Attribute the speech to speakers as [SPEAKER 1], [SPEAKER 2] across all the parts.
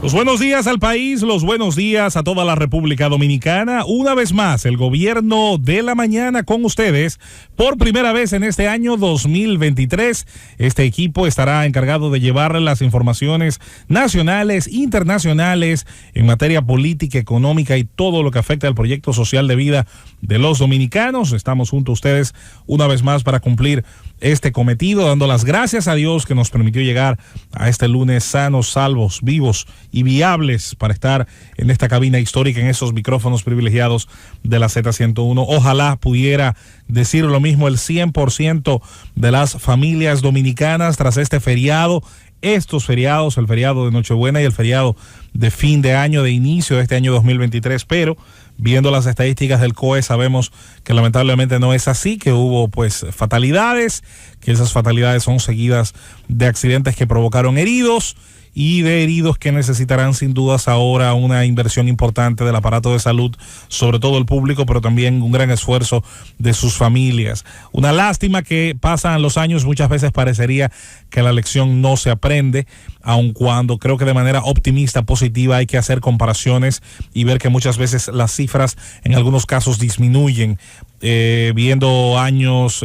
[SPEAKER 1] Los buenos días al país, los buenos días a toda la República Dominicana. Una vez más, el gobierno de la mañana con ustedes. Por primera vez en este año 2023, este equipo estará encargado de llevar las informaciones nacionales, internacionales, en materia política, económica y todo lo que afecta al proyecto social de vida de los dominicanos. Estamos junto a ustedes una vez más para cumplir este cometido, dando las gracias a Dios que nos permitió llegar a este lunes sanos, salvos, vivos y viables para estar en esta cabina histórica, en esos micrófonos privilegiados de la Z101. Ojalá pudiera decir lo mismo el 100% de las familias dominicanas tras este feriado. Estos feriados, el feriado de Nochebuena y el feriado de fin de año, de inicio de este año 2023, pero viendo las estadísticas del COE sabemos que lamentablemente no es así, que hubo pues fatalidades, que esas fatalidades son seguidas de accidentes que provocaron heridos y de heridos que necesitarán sin dudas ahora una inversión importante del aparato de salud, sobre todo el público, pero también un gran esfuerzo de sus familias. Una lástima que pasan los años, muchas veces parecería que la lección no se aprende, aun cuando creo que de manera optimista, positiva, hay que hacer comparaciones y ver que muchas veces las cifras en algunos casos disminuyen. Viendo años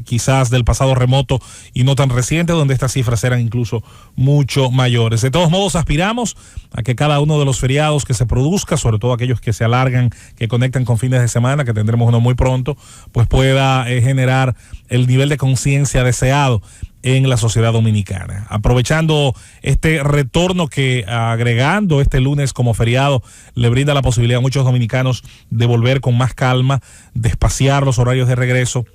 [SPEAKER 1] quizás del pasado remoto y no tan reciente, donde estas cifras eran incluso mucho mayores. De todos modos, aspiramos a que cada uno de los feriados que se produzca, sobre todo aquellos que se alargan, que conectan con fines de semana, que tendremos uno muy pronto, pues pueda generar el nivel de conciencia deseado en la sociedad dominicana. Aprovechando este retorno que, agregando este lunes como feriado, le brinda la posibilidad a muchos dominicanos de volver con más calma, de espaciar los horarios de regreso,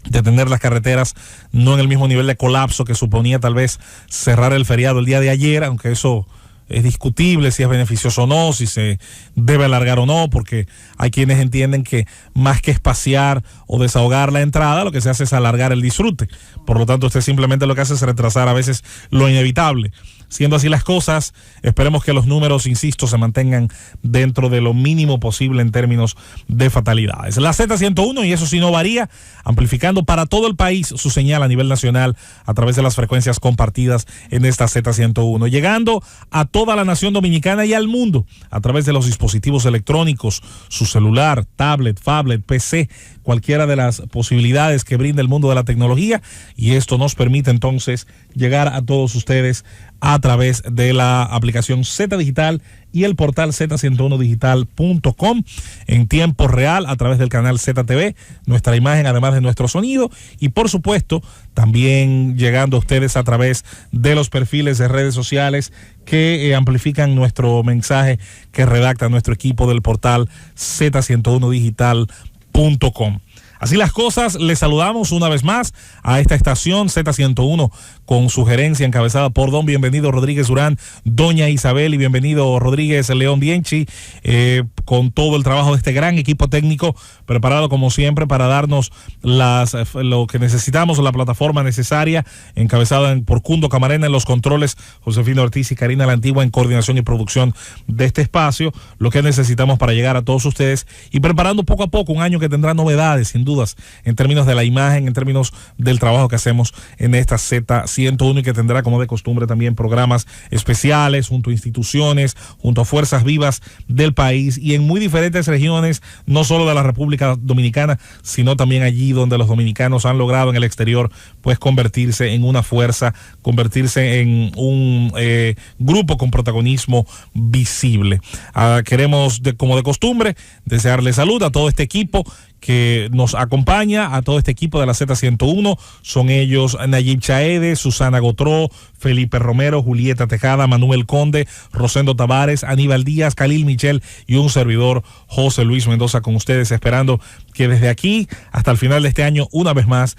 [SPEAKER 1] de tener las carreteras no en el mismo nivel de colapso que suponía tal vez cerrar el feriado el día de ayer, aunque eso es discutible si es beneficioso o no, si se debe alargar o no, porque hay quienes entienden que más que espaciar o desahogar la entrada, lo que se hace es alargar el disfrute. Por lo tanto, usted simplemente lo que hace es retrasar a veces lo inevitable. Siendo así las cosas, esperemos que los números, insisto, se mantengan dentro de lo mínimo posible en términos de fatalidades. La Z101, y eso sí no varía, amplificando para todo el país su señal a nivel nacional a través de las frecuencias compartidas en esta Z101, llegando a toda la nación dominicana y al mundo a través de los dispositivos electrónicos, su celular, tablet, phablet, PC, cualquiera de las posibilidades que brinda el mundo de la tecnología, y esto nos permite entonces llegar a todos ustedes a través de la aplicación Z Digital y el portal z101digital.com en tiempo real a través del canal ZTV, nuestra imagen además de nuestro sonido, y por supuesto también llegando a ustedes a través de los perfiles de redes sociales que amplifican nuestro mensaje que redacta nuestro equipo del portal z101digital.com. Así las cosas, les saludamos una vez más a esta estación Z101 con su gerencia encabezada por don Bienvenido Rodríguez Durán, doña Isabel y Bienvenido Rodríguez León Bienchi, con todo el trabajo de este gran equipo técnico preparado como siempre para darnos lo que necesitamos, la plataforma necesaria, encabezada por Cundo Camarena en los controles, Josefina Ortiz y Karina La Antigua en coordinación y producción de este espacio, lo que necesitamos para llegar a todos ustedes y preparando poco a poco un año que tendrá novedades, sin dudas, en términos de la imagen, en términos del trabajo que hacemos en esta Z101 y que tendrá como de costumbre también programas especiales junto a instituciones, junto a fuerzas vivas del país y en muy diferentes regiones, no solo de la República Dominicana, sino también allí donde los dominicanos han logrado en el exterior pues convertirse en una fuerza, convertirse en un grupo con protagonismo visible. Queremos, como de costumbre, desearle salud a todo este equipo que nos acompaña, a todo este equipo de la Z101. Son ellos Nayib Chaede, Susana Gotró, Felipe Romero, Julieta Tejada, Manuel Conde, Rosendo Tavares, Aníbal Díaz, Khalil Michel y un servidor, José Luis Mendoza, con ustedes, esperando que desde aquí hasta el final de este año, una vez más,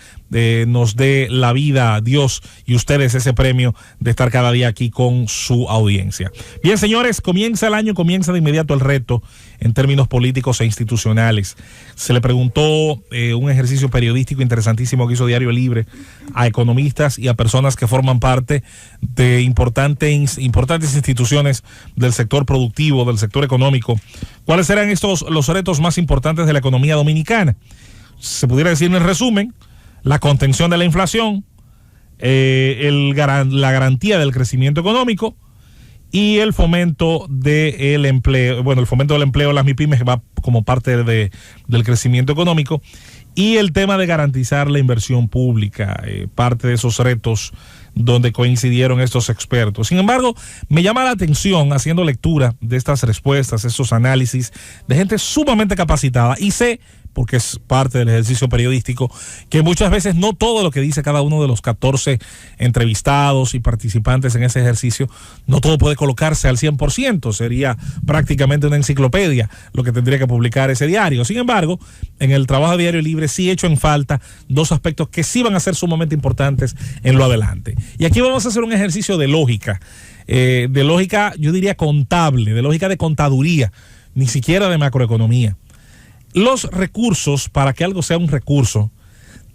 [SPEAKER 1] nos dé la vida, Dios y ustedes ese premio de estar cada día aquí con su audiencia. Bien, señores, comienza el año, comienza de inmediato el reto en términos políticos e institucionales. Se le preguntó un ejercicio periodístico interesantísimo que hizo Diario Libre a economistas y a personas que forman parte de importantes instituciones del sector productivo, del sector económico. ¿Cuáles serán los retos más importantes de la economía dominicana? Se pudiera decir en resumen, la contención de la inflación, la garantía del crecimiento económico y el fomento del empleo. Bueno, el fomento del empleo, las MIPYMES va como parte del crecimiento económico, y el tema de garantizar la inversión pública, parte de esos retos donde coincidieron estos expertos. Sin embargo, me llama la atención, haciendo lectura de estas respuestas, estos análisis de gente sumamente capacitada, y sé, porque es parte del ejercicio periodístico, que muchas veces no todo lo que dice cada uno de los 14 entrevistados y participantes en ese ejercicio, no todo puede colocarse al 100%, sería prácticamente una enciclopedia lo que tendría que publicar ese diario. Sin embargo, en el trabajo de Diario Libre sí he hecho en falta dos aspectos que sí van a ser sumamente importantes en lo adelante. Y aquí vamos a hacer un ejercicio de lógica, yo diría contable, de lógica de contaduría, ni siquiera de macroeconomía. Los recursos, para que algo sea un recurso,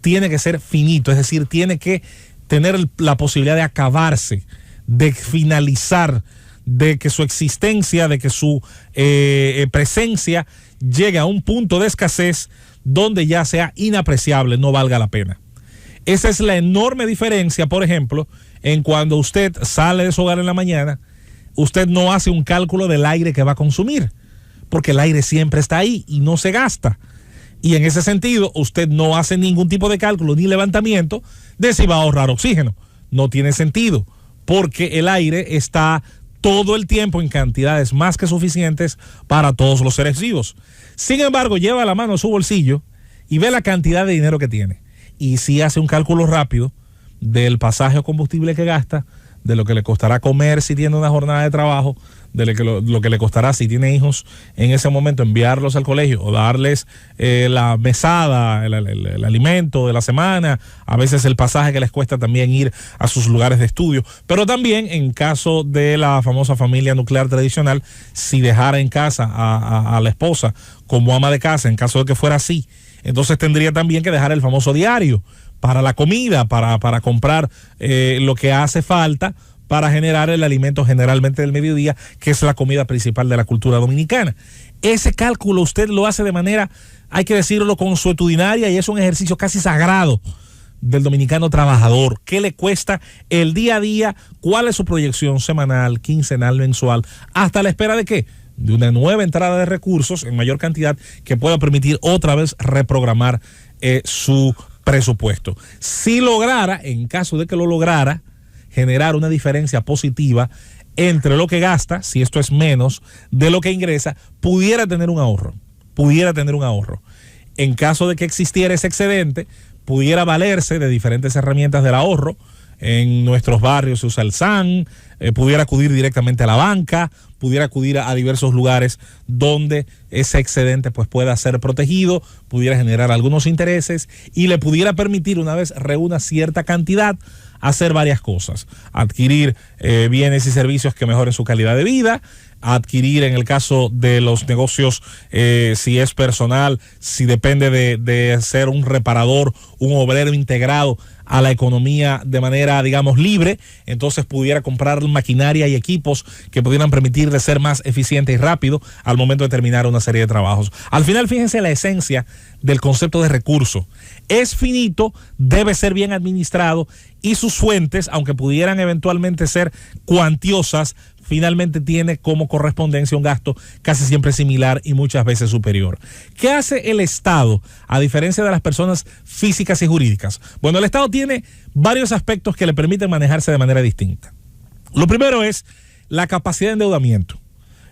[SPEAKER 1] tiene que ser finito, es decir, tiene que tener la posibilidad de acabarse, de finalizar, de que su existencia, de que su presencia llegue a un punto de escasez donde ya sea inapreciable, no valga la pena. Esa es la enorme diferencia, por ejemplo, en cuando usted sale de su hogar en la mañana, usted no hace un cálculo del aire que va a consumir, porque el aire siempre está ahí y no se gasta. Y en ese sentido, usted no hace ningún tipo de cálculo ni levantamiento de si va a ahorrar oxígeno. No tiene sentido, porque el aire está todo el tiempo en cantidades más que suficientes para todos los seres vivos. Sin embargo, lleva la mano a su bolsillo y ve la cantidad de dinero que tiene. Y si hace un cálculo rápido del pasaje o combustible que gasta, de lo que le costará comer si tiene una jornada de trabajo, de lo que le costará si tiene hijos en ese momento enviarlos al colegio o darles la mesada, el alimento de la semana, a veces el pasaje que les cuesta también ir a sus lugares de estudio, pero también en caso de la famosa familia nuclear tradicional, si dejara en casa a la esposa como ama de casa, en caso de que fuera así, entonces tendría también que dejar el famoso diario para la comida, para comprar lo que hace falta para generar el alimento generalmente del mediodía, que es la comida principal de la cultura dominicana. Ese cálculo usted lo hace de manera, hay que decirlo, consuetudinaria, y es un ejercicio casi sagrado del dominicano trabajador. ¿Qué le cuesta el día a día? ¿Cuál es su proyección semanal, quincenal, mensual? ¿Hasta la espera de qué? De una nueva entrada de recursos en mayor cantidad que pueda permitir otra vez reprogramar su presupuesto. Si lograra, en caso de que lo lograra, generar una diferencia positiva entre lo que gasta, si esto es menos de lo que ingresa, pudiera tener un ahorro. En caso de que existiera ese excedente, pudiera valerse de diferentes herramientas del ahorro. En nuestros barrios se usa el SAN, pudiera acudir directamente a la banca, pudiera acudir a diversos lugares donde ese excedente pues pueda ser protegido, pudiera generar algunos intereses y le pudiera permitir, una vez reúna cierta cantidad, hacer varias cosas: adquirir bienes y servicios que mejoren su calidad de vida, adquirir, en el caso de los negocios, si es personal, si depende de ser un reparador, un obrero integrado a la economía de manera, digamos, libre, entonces pudiera comprar maquinaria y equipos que pudieran permitirle ser más eficiente y rápido al momento de terminar una serie de trabajos. Al final, fíjense la esencia del concepto de recurso. Es finito, debe ser bien administrado, y sus fuentes, aunque pudieran eventualmente ser cuantiosas, finalmente tiene como correspondencia un gasto casi siempre similar y muchas veces superior. ¿Qué hace el Estado a diferencia de las personas físicas y jurídicas? Bueno, el Estado tiene varios aspectos que le permiten manejarse de manera distinta. Lo primero es la capacidad de endeudamiento.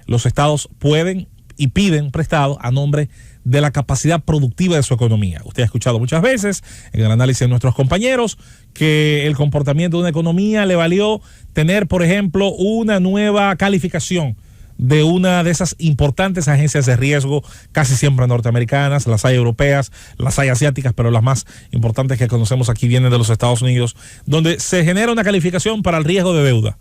[SPEAKER 1] Los estados pueden y piden prestado a nombre de la capacidad productiva de su economía. Usted ha escuchado muchas veces en el análisis de nuestros compañeros que el comportamiento de una economía le valió tener, por ejemplo, una nueva calificación de una de esas importantes agencias de riesgo, casi siempre norteamericanas. Las hay europeas, las hay asiáticas, pero las más importantes que conocemos aquí vienen de los Estados Unidos, donde se genera una calificación para el riesgo de deuda.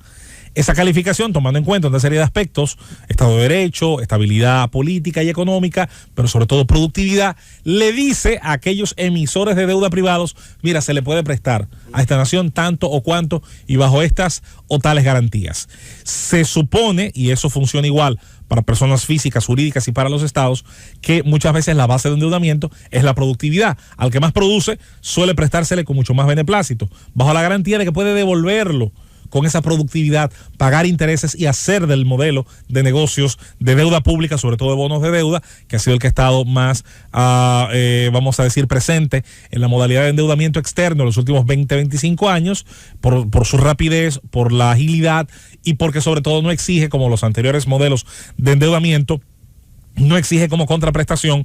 [SPEAKER 1] Esa calificación, tomando en cuenta una serie de aspectos: Estado de Derecho, estabilidad política y económica, pero sobre todo productividad, le dice a aquellos emisores de deuda privados: mira, se le puede prestar a esta nación tanto o cuanto y bajo estas o tales garantías. Se supone, y eso funciona igual para personas físicas, jurídicas y para los estados, que muchas veces la base de endeudamiento es la productividad. Al que más produce suele prestársele con mucho más beneplácito, bajo la garantía de que puede devolverlo con esa productividad, pagar intereses y hacer del modelo de negocios de deuda pública, sobre todo de bonos de deuda, que ha sido el que ha estado más, vamos a decir, presente en la modalidad de endeudamiento externo en los últimos 20, 25 años, por su rapidez, por la agilidad y porque sobre todo no exige, como los anteriores modelos de endeudamiento, no exige como contraprestación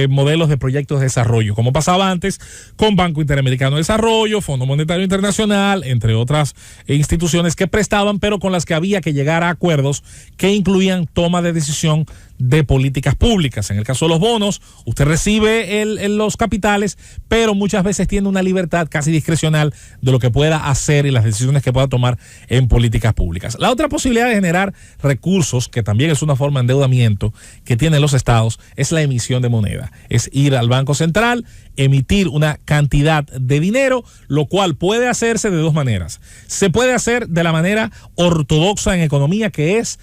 [SPEAKER 1] modelos de proyectos de desarrollo, como pasaba antes con Banco Interamericano de Desarrollo, Fondo Monetario Internacional, entre otras instituciones que prestaban, pero con las que había que llegar a acuerdos que incluían toma de decisión de políticas públicas. En el caso de los bonos, usted recibe los capitales, pero muchas veces tiene una libertad casi discrecional de lo que pueda hacer y las decisiones que pueda tomar en políticas públicas. La otra posibilidad de generar recursos, que también es una forma de endeudamiento que tienen los estados, es la emisión de moneda. Es ir al Banco Central, emitir una cantidad de dinero, lo cual puede hacerse de dos maneras. Se puede hacer de la manera ortodoxa en economía, que es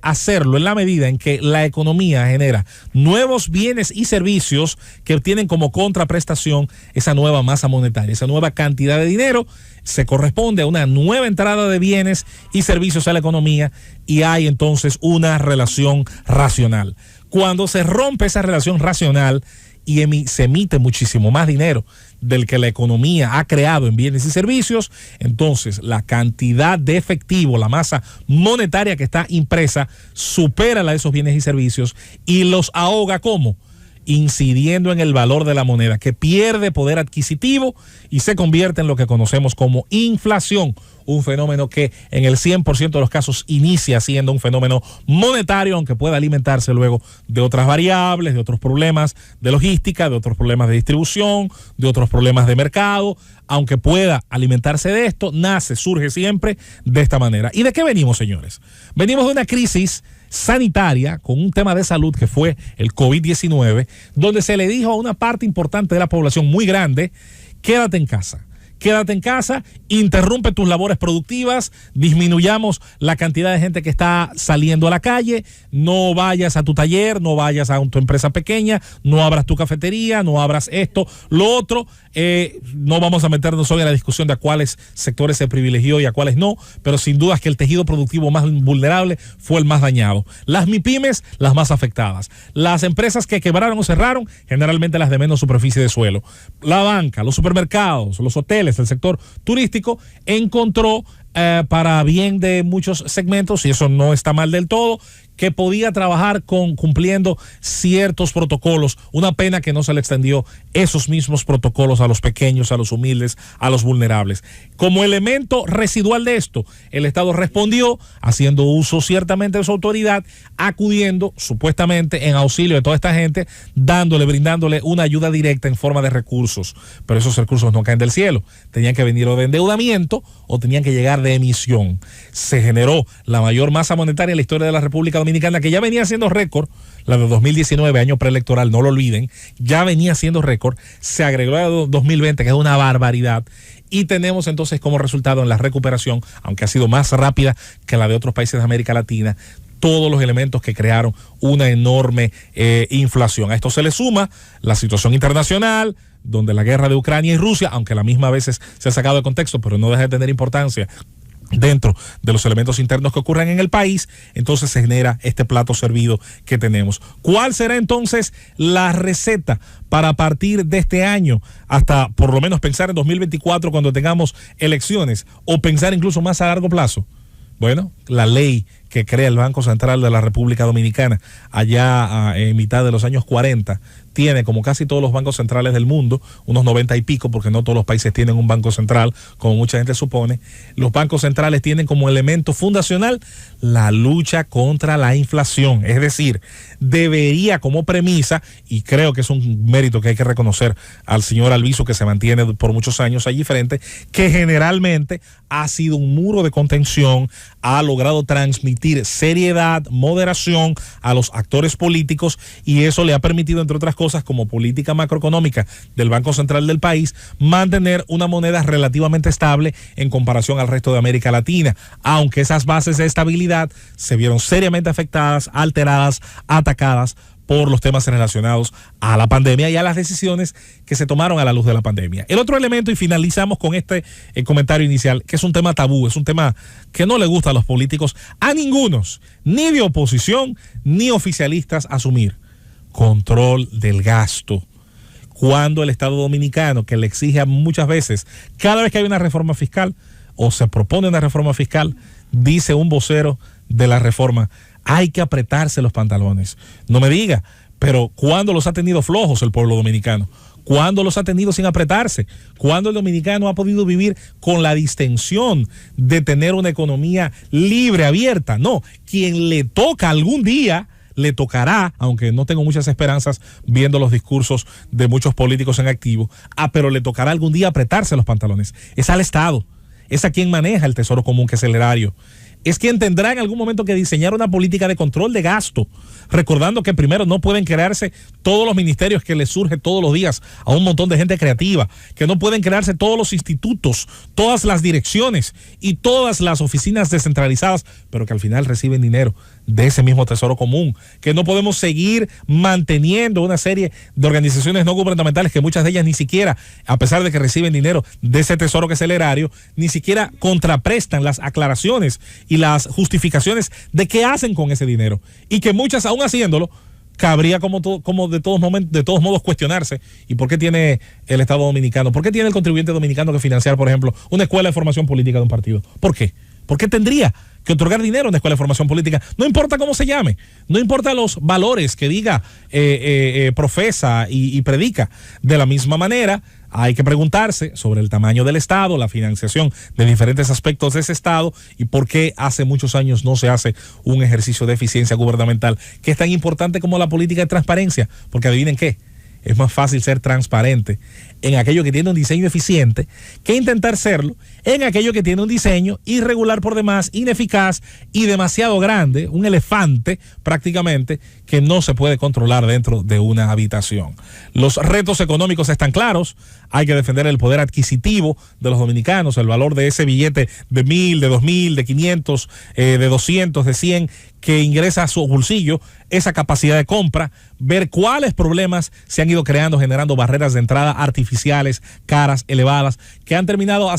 [SPEAKER 1] hacerlo en la medida en que la economía genera nuevos bienes y servicios que tienen como contraprestación esa nueva masa monetaria, esa nueva cantidad de dinero se corresponde a una nueva entrada de bienes y servicios a la economía y hay entonces una relación racional. Cuando se rompe esa relación racional y se emite muchísimo más dinero del que la economía ha creado en bienes y servicios, entonces la cantidad de efectivo, la masa monetaria que está impresa, supera la de esos bienes y servicios y los ahoga. ¿Cómo? Incidiendo en el valor de la moneda, que pierde poder adquisitivo y se convierte en lo que conocemos como inflación, un fenómeno que en el 100% de los casos inicia siendo un fenómeno monetario, aunque pueda alimentarse luego de otras variables, de otros problemas de logística, de otros problemas de distribución, de otros problemas de mercado. Aunque pueda alimentarse de esto, surge siempre de esta manera. ¿Y de qué venimos, señores? Venimos de una crisis sanitaria con un tema de salud que fue el COVID-19, donde se le dijo a una parte importante de la población muy grande, quédate en casa. Quédate en casa, interrumpe tus labores productivas, disminuyamos la cantidad de gente que está saliendo a la calle, no vayas a tu taller, no vayas a tu empresa pequeña, no abras tu cafetería, no abras esto, lo otro. No vamos a meternos hoy en la discusión de a cuáles sectores se privilegió y a cuáles no, pero sin duda es que el tejido productivo más vulnerable fue el más dañado. Las MIPYMES, las más afectadas. Las empresas que quebraron o cerraron, generalmente las de menos superficie de suelo. La banca, los supermercados, los hoteles, el sector turístico, encontró para bien de muchos segmentos, y eso no está mal del todo, que podía trabajar cumpliendo ciertos protocolos. Una pena que no se le extendió esos mismos protocolos a los pequeños, a los humildes, a los vulnerables. Como elemento residual de esto, el Estado respondió haciendo uso ciertamente de su autoridad, acudiendo supuestamente en auxilio de toda esta gente, brindándole una ayuda directa en forma de recursos. Pero esos recursos no caen del cielo. Tenían que venir o de endeudamiento o tenían que llegar de emisión. Se generó la mayor masa monetaria en la historia de la República Dominicana, que ya venía siendo récord, la de 2019, año preelectoral, no lo olviden, ya venía siendo récord, se agregó la de 2020, que es una barbaridad, y tenemos entonces como resultado en la recuperación, aunque ha sido más rápida que la de otros países de América Latina, todos los elementos que crearon una enorme inflación. A esto se le suma la situación internacional, donde la guerra de Ucrania y Rusia, aunque a la misma veces se ha sacado de contexto, pero no deja de tener importancia dentro de los elementos internos que ocurren en el país, entonces se genera este plato servido que tenemos. ¿Cuál será entonces la receta para partir de este año hasta por lo menos pensar en 2024 cuando tengamos elecciones, o pensar incluso más a largo plazo? Bueno, la ley que crea el Banco Central de la República Dominicana allá en mitad de los años 40 tiene, como casi todos los bancos centrales del mundo, unos 90 y pico, porque no todos los países tienen un banco central, como mucha gente supone. Los bancos centrales tienen como elemento fundacional la lucha contra la inflación, es decir, debería como premisa, y creo que es un mérito que hay que reconocer al señor Albizu, que se mantiene por muchos años allí frente, que generalmente ha sido un muro de contención, ha logrado transmitir seriedad, moderación a los actores políticos, y eso le ha permitido, entre otras cosas, como política macroeconómica del Banco Central del país, mantener una moneda relativamente estable en comparación al resto de América Latina, aunque esas bases de estabilidad se vieron seriamente afectadas, alteradas, atacadas por los temas relacionados a la pandemia y a las decisiones que se tomaron a la luz de la pandemia. El otro elemento, y finalizamos con este comentario inicial, que es un tema tabú, es un tema que no le gusta a los políticos, a ningunos, ni de oposición, ni oficialistas, asumir control del gasto. Cuando el Estado Dominicano, que le exige muchas veces, cada vez que hay una reforma fiscal o se propone una reforma fiscal, dice un vocero de la reforma, hay que apretarse los pantalones. No me diga, pero ¿cuándo los ha tenido flojos el pueblo dominicano? ¿Cuándo los ha tenido sin apretarse? ¿Cuándo el dominicano ha podido vivir con la distensión de tener una economía libre, abierta? No, quien le toca algún día, le tocará, aunque no tengo muchas esperanzas viendo los discursos de muchos políticos en activo, pero le tocará algún día apretarse los pantalones. Es al Estado, es a quien maneja el Tesoro Común, que es el erario. Es quien tendrá en algún momento que diseñar una política de control de gasto, recordando que primero no pueden crearse todos los ministerios que les surge todos los días a un montón de gente creativa, que no pueden crearse todos los institutos, todas las direcciones y todas las oficinas descentralizadas, pero que al final reciben dinero de ese mismo Tesoro Común, que no podemos seguir manteniendo una serie de organizaciones no gubernamentales que muchas de ellas ni siquiera, a pesar de que reciben dinero de ese tesoro que es el erario, ni siquiera contraprestan las aclaraciones y las justificaciones de qué hacen con ese dinero, y que muchas, aún haciéndolo, cabría como de todos modos cuestionarse, ¿y por qué tiene el Estado Dominicano? ¿Por qué tiene el contribuyente dominicano que financiar, por ejemplo, una escuela de formación política de un partido? ¿Por qué? ¿Por qué tendría que otorgar dinero a una escuela de formación política? No importa cómo se llame, no importa los valores que diga, profesa y predica. De la misma manera, hay que preguntarse sobre el tamaño del Estado, la financiación de diferentes aspectos de ese Estado y por qué hace muchos años no se hace un ejercicio de eficiencia gubernamental que es tan importante como la política de transparencia. Porque adivinen qué, es más fácil ser transparente en aquello que tiene un diseño eficiente que intentar serlo en aquello que tiene un diseño irregular por demás, ineficaz y demasiado grande, un elefante prácticamente que no se puede controlar dentro de una habitación. Los retos económicos están claros, hay que defender el poder adquisitivo de los dominicanos, el valor de ese billete de 1,000, de 2,000, de 500, de 200, de 100 que ingresa a su bolsillo, esa capacidad de compra, ver cuáles problemas se han ido creando, generando barreras de entrada artificiales, caras, elevadas, que han terminado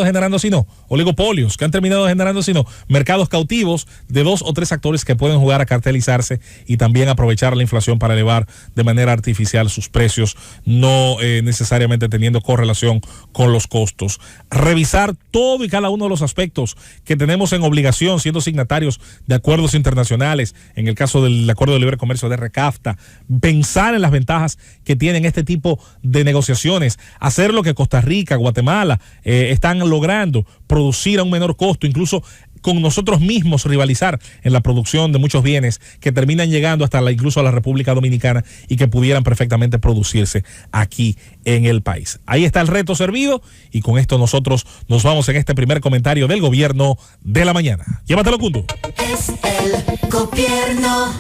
[SPEAKER 1] generando, si no, oligopolios, que han terminado generando, si no, mercados cautivos de 2 o 3 actores que pueden jugar a cartelizarse y también aprovechar la inflación para elevar de manera artificial sus precios, no necesariamente teniendo correlación con los costos. Revisar todo y cada uno de los aspectos que tenemos en obligación siendo signatarios de acuerdos internacionales, en el caso del Acuerdo de Libre Comercio de RECAFTA, pensar en las ventajas que tienen este tipo de negociaciones, hacer lo que Costa Rica, Guatemala están logrando, producir a un menor costo, incluso con nosotros mismos rivalizar en la producción de muchos bienes que terminan llegando hasta incluso a la República Dominicana y que pudieran perfectamente producirse aquí en el país. Ahí está el reto servido y con esto nosotros nos vamos en este primer comentario del Gobierno de la Mañana. Llévatelo, Cundo.
[SPEAKER 2] Es el Gobierno.